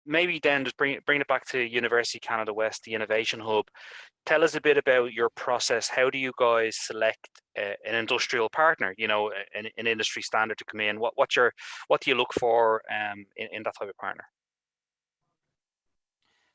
maybe then just bring it back to University Canada West, the Innovation Hub. Tell us a bit about your process. How do you guys select an industrial partner? You know, an industry standard to come in. What do you look for in that type of partner?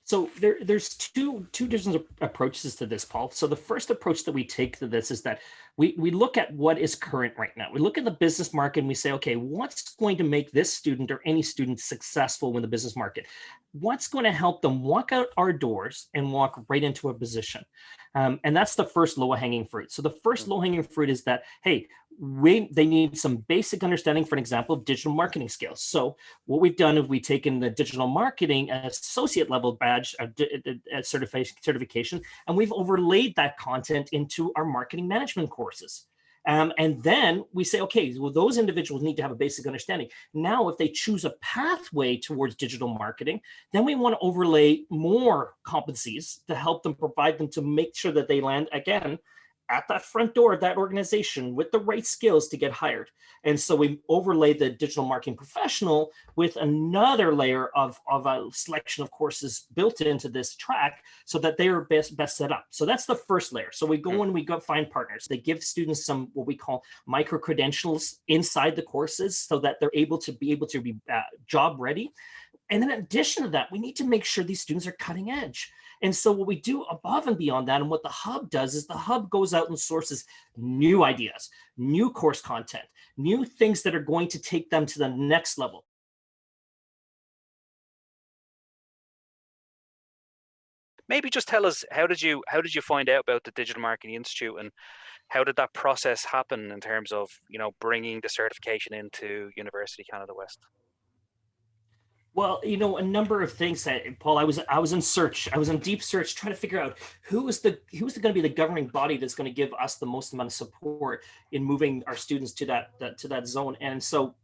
So there's two different approaches to this, Paul. So the first approach that we take to this is that we look at what is current right now. We look at the business market and we say, okay, what's going to make this student or any student successful in the business market? What's going to help them walk out our doors and walk right into a position? And that's the first low-hanging fruit. So the first low-hanging fruit is that, hey, they need some basic understanding, for an example, of digital marketing skills. So what we've done is we've taken the digital marketing associate level badge certification, and we've overlaid that content into our marketing management courses. And then we say, okay, well, those individuals need to have a basic understanding. Now, if they choose a pathway towards digital marketing, then we want to overlay more competencies to help them, provide them, to make sure that they land, again, at that front door of that organization with the right skills to get hired. And so we overlay the digital marketing professional with another layer of a selection of courses built into this track so that they are best set up. So that's the first layer. So we go and we go find partners. They give students some what we call micro credentials inside the courses so that they're able to be job ready. And then in addition to that, we need to make sure these students are cutting edge. And so what we do above and beyond that, and what the hub does, is the hub goes out and sources new ideas, new course content, new things that are going to take them to the next level. Maybe just tell us, how did you find out about the Digital Marketing Institute, and how did that process happen in terms of, you know, bringing the certification into University Canada West? Well, you know, a number of things that, Paul, I was in search. I was in deep search trying to figure out who's going to be the governing body that's going to give us the most amount of support in moving our students to that zone. And so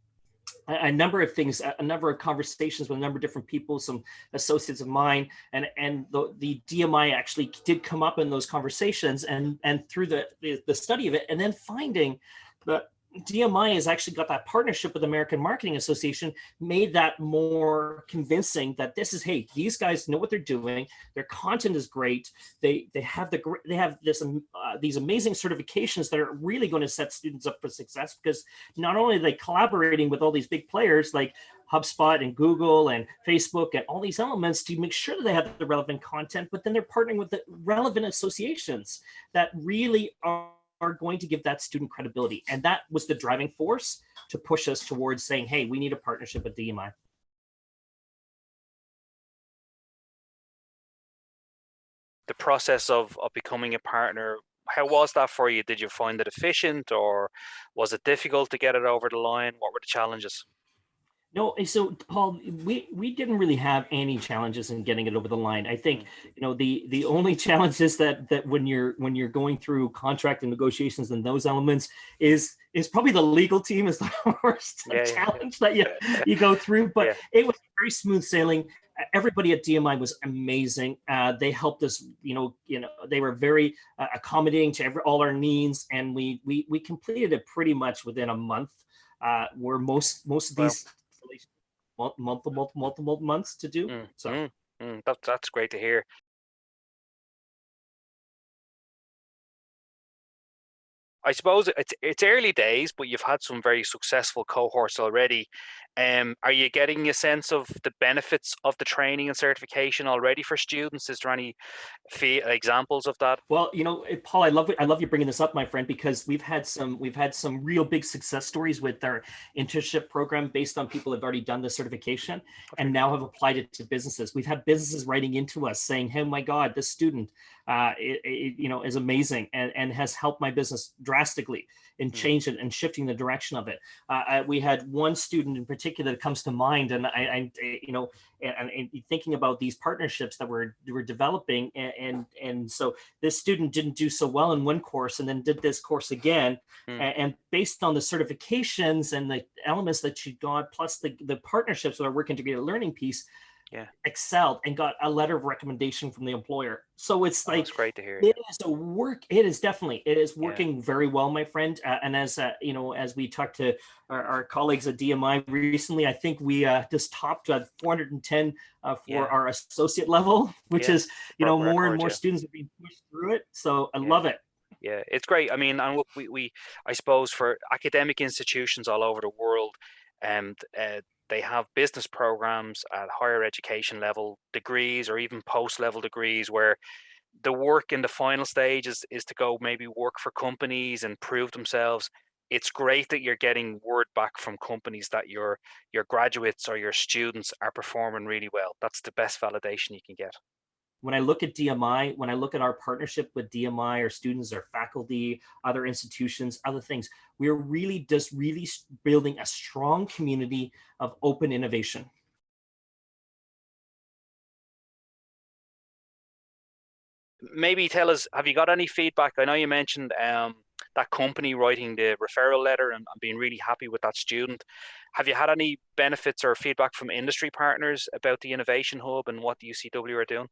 a number of things, a number of conversations with a number of different people, some associates of mine, and the DMI actually did come up in those conversations, and through the study of it, and then finding that DMI has actually got that partnership with the American Marketing Association, made that more convincing that this is, hey, these guys know what they're doing. Their content is great. They have these amazing certifications that are really going to set students up for success, because not only are they collaborating with all these big players like HubSpot and Google and Facebook and all these elements to make sure that they have the relevant content, but then they're partnering with the relevant associations that really are going to give that student credibility. And that was the driving force to push us towards saying, hey, we need a partnership with DMI. The process of becoming a partner, how was that for you? Did you find it efficient, or was it difficult to get it over the line? What were the challenges? No, so Paul, we didn't really have any challenges in getting it over the line. I think, you know, the only challenge is that when you're going through contract and negotiations and those elements is probably the legal team is the worst challenge that you go through. But it was very smooth sailing. Everybody at DMI was amazing. They helped us, you know, they were very accommodating to all our needs, and we completed it pretty much within a month. Where most of these multiple months to do. That's great to hear. I suppose it's early days, but you've had some very successful cohorts already. Are you getting a sense of the benefits of the training and certification already for students? Is there any examples of that? Well, you know, Paul, I love you bringing this up, my friend, because we've had some real big success stories with our internship program based on people who have already done the certification and now have applied it to businesses. We've had businesses writing into us saying, "Hey, my God, this student, you know, is amazing and has helped my business drastically in changing and shifting the direction of it." We had one student in particular that comes to mind, and I you know, and thinking about these partnerships that we're developing, and so this student didn't do so well in one course and then did this course again, and based on the certifications and the elements that she got, plus the partnerships with our work integrated learning piece, Yeah. excelled and got a letter of recommendation from the employer. So it's Oh, like, it's great to hear. it is a work. It is definitely, it is Yeah. working very well, my friend. And as you know, as we talked to our colleagues at DMI recently, I think we just topped 410 for Yeah. our associate level, which Yeah. is, you know, more and Record, more yeah. students are being pushed through it. So I Yeah. love it. Yeah, it's great. I mean, and look, I suppose for academic institutions all over the world, and they have business programs at higher education level, degrees or even post-level degrees, where the work in the final stage is to go maybe work for companies and prove themselves. It's great that you're getting word back from companies that your graduates or your students are performing really well. That's the best validation you can get. When I look at DMI, when I look at our partnership with DMI, our students, our faculty, other institutions, other things, we're really just really building a strong community of open innovation. Maybe tell us, have you got any feedback? I know you mentioned that company writing the referral letter and being really happy with that student. Have you had any benefits or feedback from industry partners about the Innovation Hub and what the UCW are doing?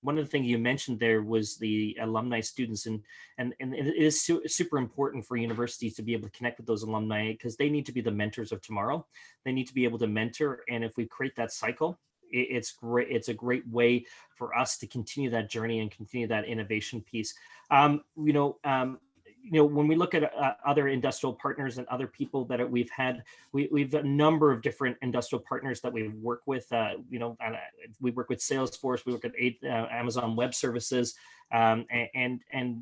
One of the things you mentioned there was the alumni students, and it is super important for universities to be able to connect with those alumni, because they need to be the mentors of tomorrow. They need to be able to mentor, and if we create that cycle, it's great. It's a great way for us to continue that journey and continue that innovation piece. When we look at other industrial partners and other people that we've had, we've a number of different industrial partners that we work with. We work with Salesforce, we work at Amazon Web Services, and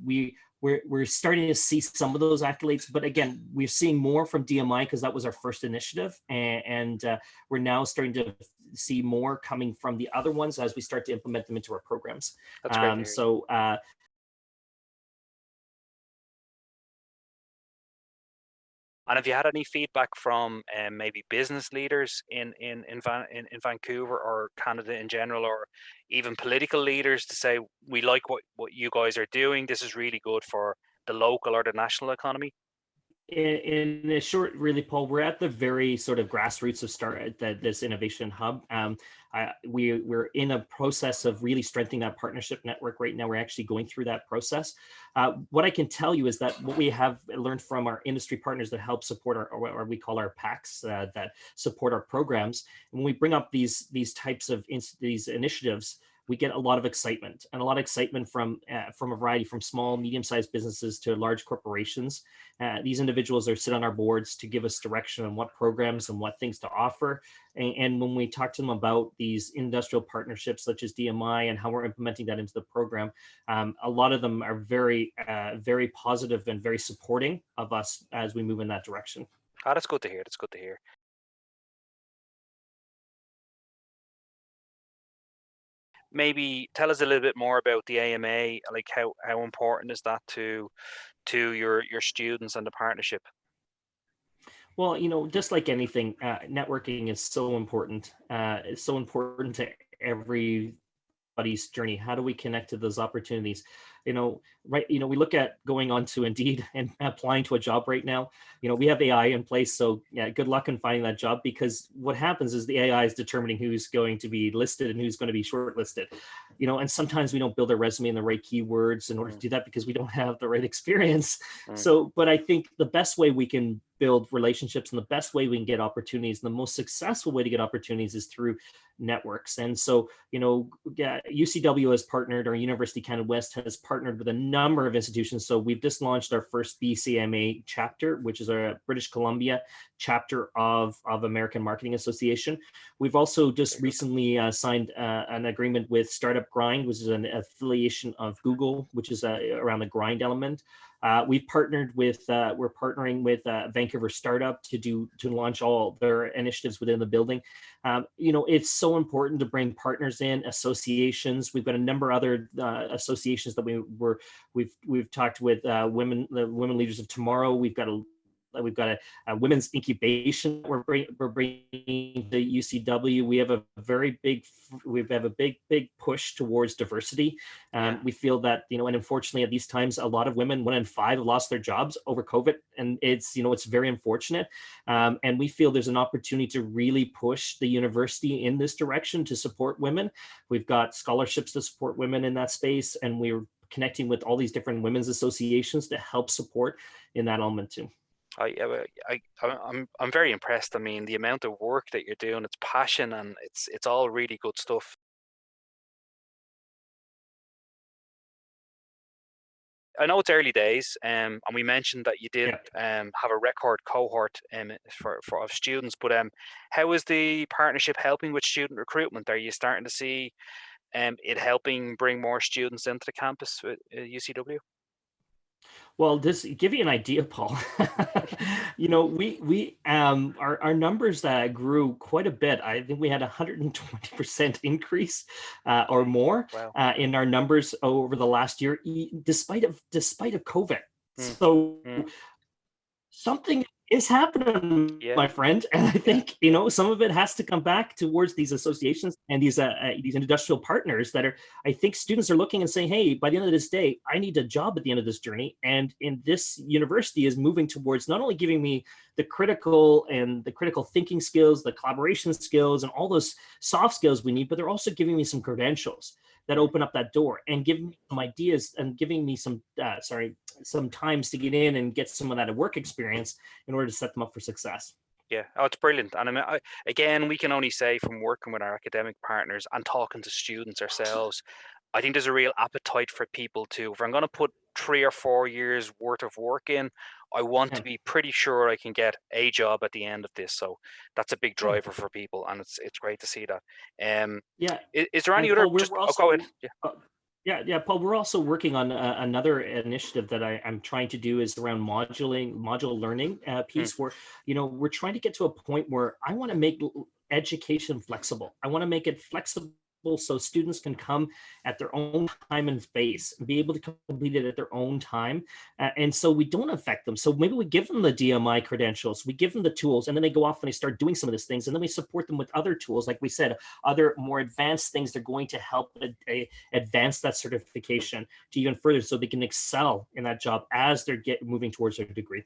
we're starting to see some of those accolades. But again, we're seeing more from DMI because that was our first initiative, and we're now starting to see more coming from the other ones as we start to implement them into our programs. That's great to hear. And have you had any feedback from maybe business leaders in Vancouver or Canada in general, or even political leaders to say, we like what you guys are doing, this is really good for the local or the national economy? In a short, really, Paul, we're at the very sort of grassroots of this innovation hub. We're in a process of really strengthening that partnership network right now. We're actually going through that process. What I can tell you is that what we have learned from our industry partners that help support or what we call our PACs, that support our programs, when we bring up these types of these initiatives, we get a lot of excitement, and a lot of excitement from a variety, from small, medium-sized businesses to large corporations. These individuals sit on our boards to give us direction on what programs and what things to offer. And when we talk to them about these industrial partnerships such as DMI and how we're implementing that into the program, a lot of them are very, very positive and very supporting of us as we move in that direction. Oh, that's good to hear. That's good to hear. Maybe tell us a little bit more about the AMA, like how important is that to your students and the partnership? Well, just like anything, networking is so important. It's so important to everybody's journey. How do we connect to those opportunities? Right. We look at going on to Indeed and applying to a job right now. We have AI in place. So yeah, good luck in finding that job, because what happens is the AI is determining who's going to be listed and who's going to be shortlisted. And sometimes we don't build a resume in the right keywords in order to do that because we don't have the right experience. So, but I think the best way we can build relationships and the best way we can get opportunities, and the most successful way to get opportunities, is through networks. And so, UCW has partnered, or University Canada West has partnered with a number of institutions. So we've just launched our first BCMA chapter, which is a British Columbia chapter of American Marketing Association. We've also just recently signed an agreement with Startup Grind, which is an affiliation of Google, which is around the grind element. We're partnering with Vancouver Startup to launch all their initiatives within the building. It's so important to bring partners in, associations. We've got a number of other associations that we've talked with, the Women Leaders of Tomorrow. We've got We've got a women's incubation we're bringing to UCW. We have a big push towards diversity. We feel that, and unfortunately at these times, a lot of women, 1 in 5, have lost their jobs over COVID, and it's very unfortunate. And we feel there's an opportunity to really push the university in this direction to support women. We've got scholarships to support women in that space, and we're connecting with all these different women's associations to help support in that element too. I'm very impressed. I mean, the amount of work that you're doing, it's passion, and it's all really good stuff. I know it's early days, and we mentioned that you did have a record cohort for of students. But how is the partnership helping with student recruitment? Are you starting to see it helping bring more students into the campus at UCW? Well, just give you an idea, Paul. Our numbers grew quite a bit. I think we had 120% increase or more in our numbers over the last year, despite of COVID. So something is happening, my friend, and I think some of it has to come back towards these associations and these industrial partners that are. I think students are looking and saying, "Hey, by the end of this day, I need a job at the end of this journey." And in this university is moving towards not only giving me the critical thinking skills, the collaboration skills, and all those soft skills we need, but they're also giving me some credentials that open up that door and give me some ideas and giving me some times to get in and get some of that work experience in order to set them up for success. Yeah, it's brilliant. And I mean, again, we can only say from working with our academic partners and talking to students ourselves, I think there's a real appetite for people to, if I'm going to put 3 or 4 years worth of work in, I want to be pretty sure I can get a job at the end of this. So that's a big driver for people, and it's great to see that. Is there any other? Paul, go ahead. Yeah, Paul, we're also working on another initiative that I'm trying to do is around module learning piece where, we're trying to get to a point where I want to make education flexible. I want to make it flexible so students can come at their own time and space and be able to complete it at their own time. And so we don't affect them. So maybe we give them the DMI credentials, we give them the tools, and then they go off and they start doing some of these things. And then we support them with other tools, like we said, other more advanced things they're going to help advance that certification to even further so they can excel in that job as they're moving towards their degree.